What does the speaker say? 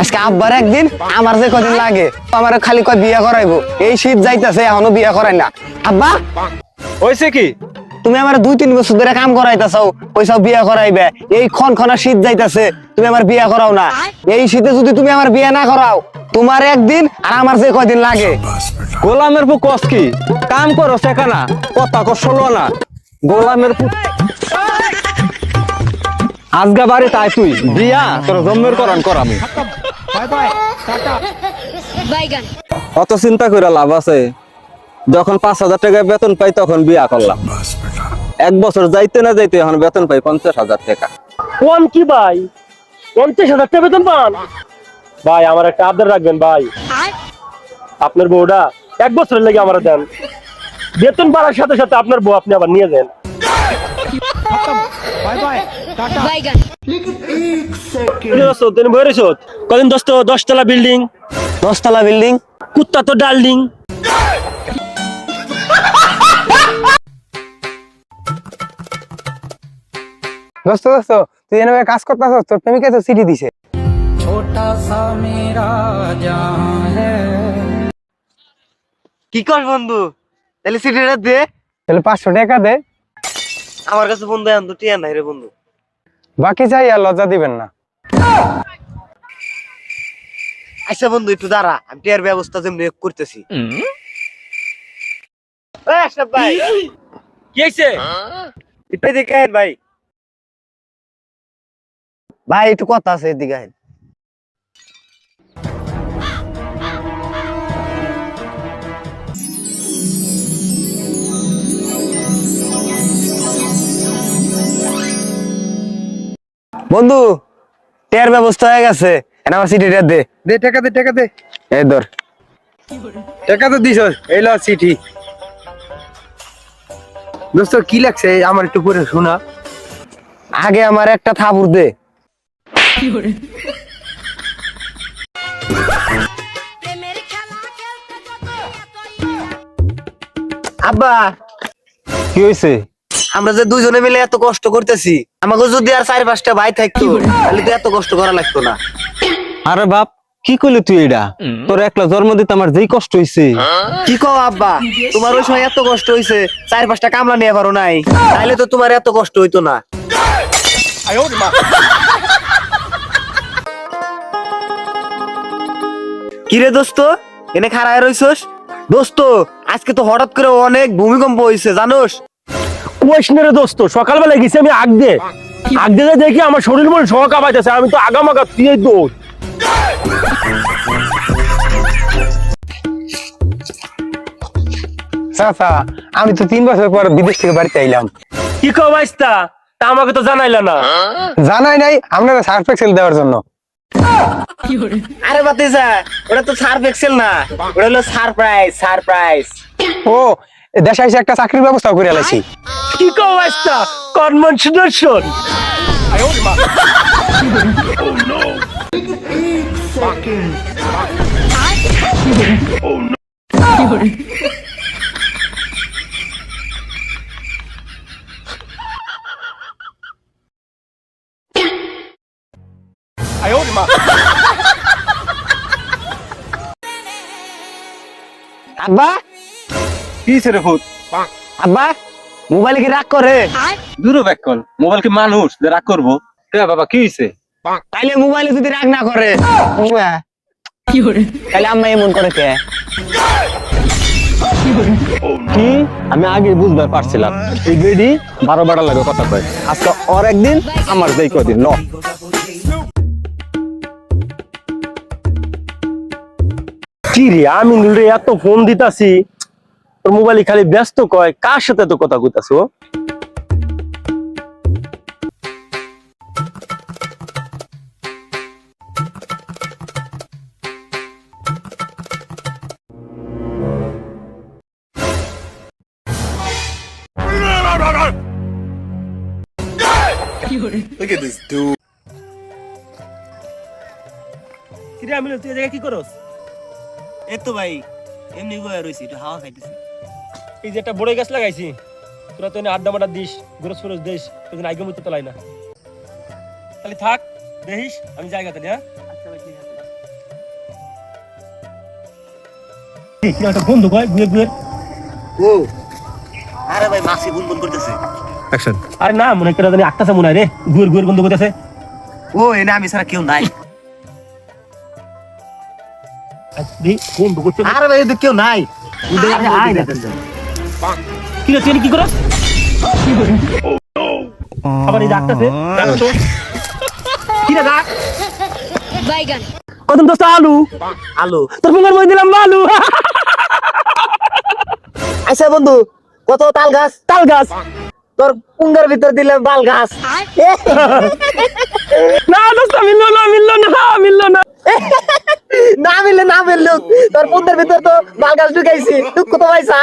আজকে আব্বার একদিন আমার যে কদিন লাগে আমার খালি কয় বিয়ে করাইবো। এই শীত যাইতেছে এখনো বিয়ে করাই না। আব্বা হয়েছে কি? তুমি আমার 2-3 বছর ধরে কাম করাইতেছো, কইসাও বিয়ে করাইবে। এই খনখনা শীত যাইতেছে, তুমি আমার বিয়ে করাও না। এই শীতে যদি তুমি আমার বিয়ে না করাও, তোমার একদিন আর আমার যে কয়দিন লাগে। গোলামের পু কস কি কাম করো সেখানা কথা কষলো না। গোলামের পু আজগা বাড়ি তাই তুই বিয়া তোর জন্মের করণ করামি। অত চিন্তা করে লাভ আছে? যখন 5,000 টাকা বেতন পাই তখন বিয়া করলাম। 1 বছর যাইতে না যাইতে এখন বেতন পাই 50,000 টাকা। কোন কি ভাই 50,000 টাকা বেতন পান? ভাই আমার একটা আবদার রাখবেন ভাই, আপনার বউটা 1 বছরের লেগে আমার দেন। বেতন বাড়ার সাথে সাথে আপনার বউ আপনি আবার নিয়ে যান। কদিন দোস্ত 10 তলা বিল্ডিং, 10 তলা বিল্ডিং, কুত্তা তো ডাল্ডিং। দোস্ত দোস্ত তুই এনে কাজ করতেছ, তোর প্রেমিকা তো চিঠি দিছে। কি কর বন্ধু? তাহলে চিঠিটা দে। তাহলে 500 টাকা দে। আমার কাছে বন্ধু এখন তো টিয়া নাই রে বন্ধু। বাকি চাই আর লজ্জা দিবেন না। আচ্ছা বন্ধু একটু দাঁড়া, আমি টিয়ার ব্যবস্থা যেমনি করতেছি। আশরাফ ভাই কি হইছে? একটু এদিকে আহেন ভাই। ভাই একটু কথা আছে, এদিকে আহেন। বন্ধু টিয়ার ব্যবস্থা হয়ে গেছে, এখন আমার চিঠিটা দে। দে টাকা দে, টাকা দে। এই ধর টাকা তো দিছ, এই ল চিঠি। দোস্ত কি লাগছে আমার একটু পরে শোনা। আগে আমার একটা থাপুর দে। আব্বা কি হয়েছে? আমরা যে দুজনে মিলে এত কষ্ট করতেছি, আমাকে যদি আর 4-5টা ভাই থাকতো তাহলে তো এত কষ্ট করা লাগতো না। আরে বাপ কি কইলি তুই? এটা তোর একলা জন্ম দিতে আমার যেই কষ্ট হইছে। কি কও আব্বা, তোমার ওই সময় এত কষ্ট হইছে, 4-5টা কামলা নিয়ে পারো নাই, তাইলে তো তোমার এত কষ্ট হইতো না। কিরে দোস্ত এনে খাড়ায় রইছস? দোস্ত আজকে তো হঠাৎ করে অনেক ভূমিকম্প হইছে জানোস? কোয়েশনের দোস্ত সকালবেলা গেছি আমি আগ দিয়ে দেখি আমার শরীর মন সহ কাঁপাইতেছে। আমি তো আগামাগা তুই দৌড়। চাচা আমি তো 3 বছর পর বিদেশ থেকে বাড়িতে আইলাম। কি কও ভাইস্তা, তা আমাকে তো জানাইলা না। জানাই নাই আপনারা সার্ফ এক্সেল দেওয়ার জন্য। আরে বাতিজা ওটা তো সার্ফ এক্সেল না, ওটা হলো সারপ্রাইজ। সারপ্রাইজ ও দেশে এসে একটা চাকরির ব্যবস্থা করে আলাইছি। কি কও ভাইস্তা, কনভেনশন। আব্বা কি রে ভূত? আব্বা মোবাইল কি রাগ করে? দূর ব্যাক কল। মোবাইল কি মানুষ যে রাগ করবো? কে বাবা কি হইছে? তাইলে মোবাইলে যদি রাগ না করে তাহলে আম্মা এমন করে কে? কি আমি আগে বুঝতে পারছিলাম এই বেডি 12 বাড়া লাগে কথা কয়। আজকে ওর একদিন আমার যেই কদিন ন। কি রে আমি রে এত ফোন দিতাছি, তোর মোবাইলে খালি ব্যস্ত কয়। কার সাথে তো কথা কইতাছ? Look at this dude. কি রে আমি তুই জায়গা কি করস? এই তো ভাই এমনি বয়ে রইছি, একটু হাওয়া খাইতেছি। এই যে একটা বড় গাছ লাগাইছি, তোরা তো আড্ডা মাড্ডা দিস, গোরস ফরস দিস, তোদের আগে মতো তোলাই না। তাহলে থাক দেখিস আমি জায়গা তাহলে হ্যাঁ একটা বন্ধু কয় গুয়ে গুয়ে ও আরে ভাই মাসি বুনবুন করতেছে অ্যাকশন। আরে না মনে করে জানি আটটাছে মনে হয় রে গুয়ের গুয়ের বন্ধু করতেছে ও এনে আমি ছাড়া কেউ নাই বন্ধু করতে আরে ভাই এদিকে কেউ নাই আয় না কি রে তুই কি করছ আবার এই ডাকতেছে দেখো তো কি রে ডাক বাইগান কদম দোস্ত আলু আলু তোর ফোনের মধ্যে দিলাম আলু আচ্ছা বন্ধু কত তাল গাছ তাল গাছ তোর পুঙ্গার ভিতর দিলাম বাল গাছ না দোস্ত মিললো না না মিললে তোর পুঙ্গার ভিতর তো বাল গাছ ঢুকাইছি তুই কত পয়সা